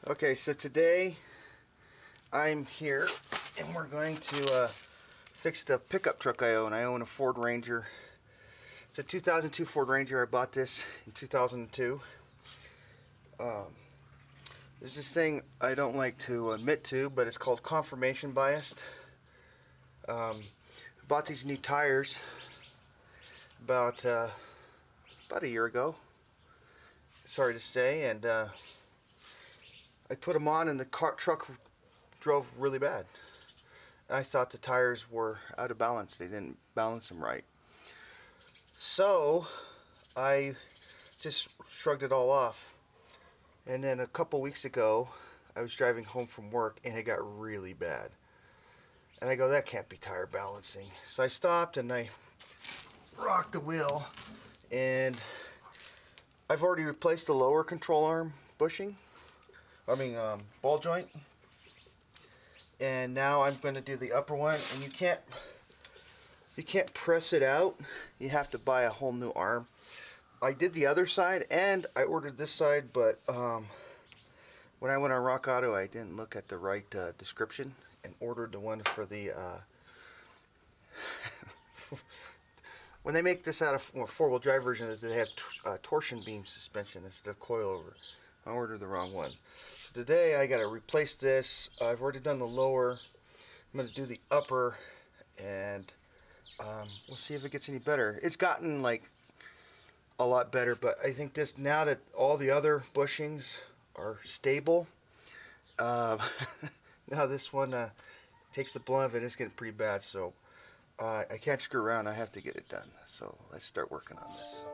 Okay, so today I'm here and we're going to fix the pickup truck I own. I own a Ford Ranger. It's a 2002 Ford Ranger. I bought this in 2002. There's this thing I don't like to admit to, but it's called confirmation biased. I bought these new tires about a year ago. Sorry to say, and I put them on and the truck drove really bad. I thought the tires were out of balance. They didn't balance them right. So I just shrugged it all off. And then a couple weeks ago, I was driving home from work and it got really bad. And I go, that can't be tire balancing. So I stopped and I rocked the wheel, and I've already replaced the lower control arm bushing. Ball joint. And now I'm going to do the upper one, and you can't press it out. You have to buy a whole new arm. I did the other side and I ordered this side, but when I went on rockauto, I didn't look at the right description and ordered the one for the when they make this out of four-wheel drive version, they have torsion beam suspension instead of coilover. I ordered the wrong one. So today I got to replace this. I've already done the lower. I'm going to do the upper, and we'll see if it gets any better. It's gotten like a lot better, but I think this, now that all the other bushings are stable, now this one takes the blunt of it. It's getting pretty bad, so I can't screw around. I have to get it done. So let's start working on this.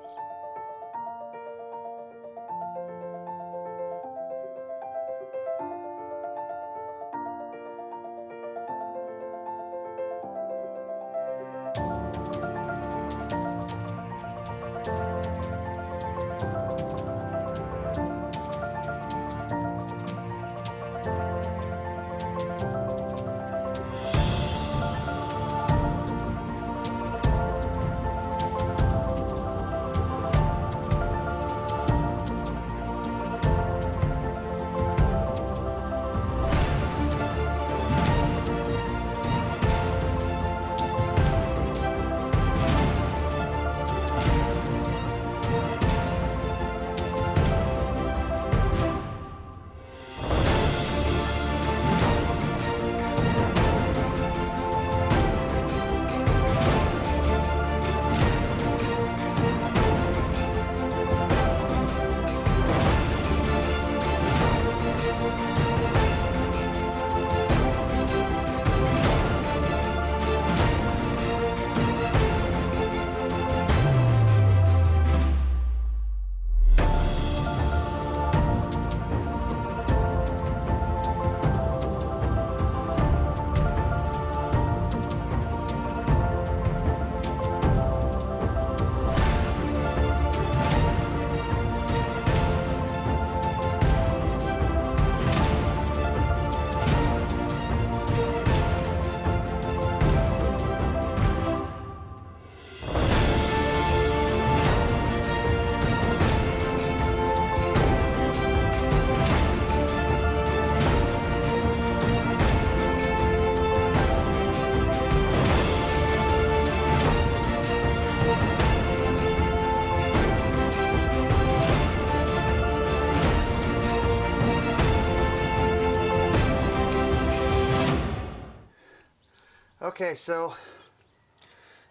Okay, so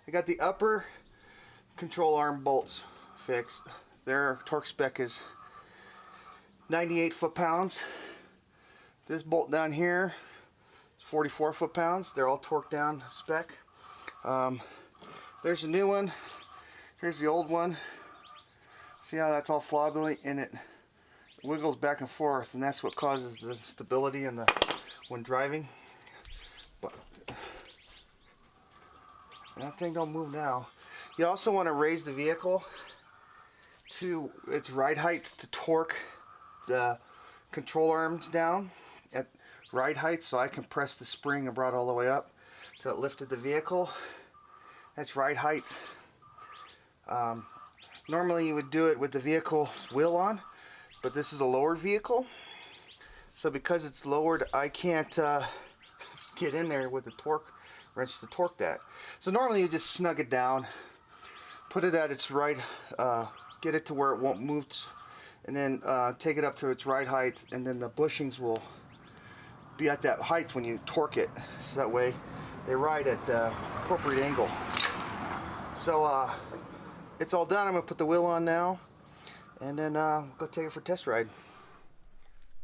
I got the upper control arm bolts fixed. Their torque spec is 98 foot-pounds. This bolt down here is 44 foot-pounds. They're all torqued down spec. There's a new one. Here's the old one. See how that's all flobbly and it wiggles back and forth, and that's what causes the stability in when driving. But that thing don't move now. You also want to raise the vehicle to its ride height to torque the control arms down at ride height, so I compressed the spring and brought it all the way up so it lifted the vehicle. That's ride height. Normally you would do it with the vehicle's wheel on, but this is a lower vehicle, So because it's lowered, I can't get in there with the torque wrench to torque that. So normally you just snug it down, put it at its right, get it to where it won't move, and then take it up to its right height, and then the bushings will be at that height when you torque it. So that way they ride at the appropriate angle. So it's all done. I'm gonna put the wheel on now, and then go take it for a test ride.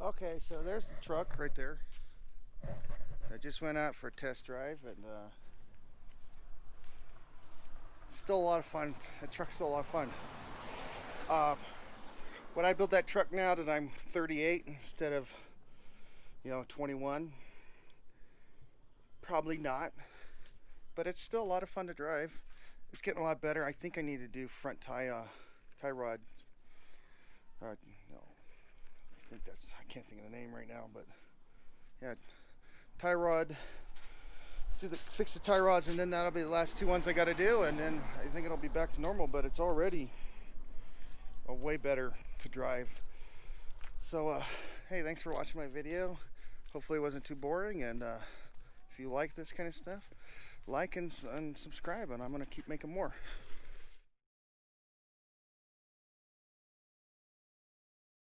Okay, so there's the truck right there. I just went out for a test drive, and it's still a lot of fun. That truck's still a lot of fun. Would I build that truck now that I'm 38 instead of, 21? Probably not, but it's still a lot of fun to drive. It's getting a lot better. I think I need to do front tie rods. No, I can't think of the name right now, but yeah, tie rod. Fix the tie rods, and then that'll be the last 2 ones I got to do, and then I think it'll be back to normal. But it's already a way better to drive. So hey, thanks for watching my video. Hopefully it wasn't too boring, and if you like this kind of stuff, like and subscribe, and I'm gonna keep making more.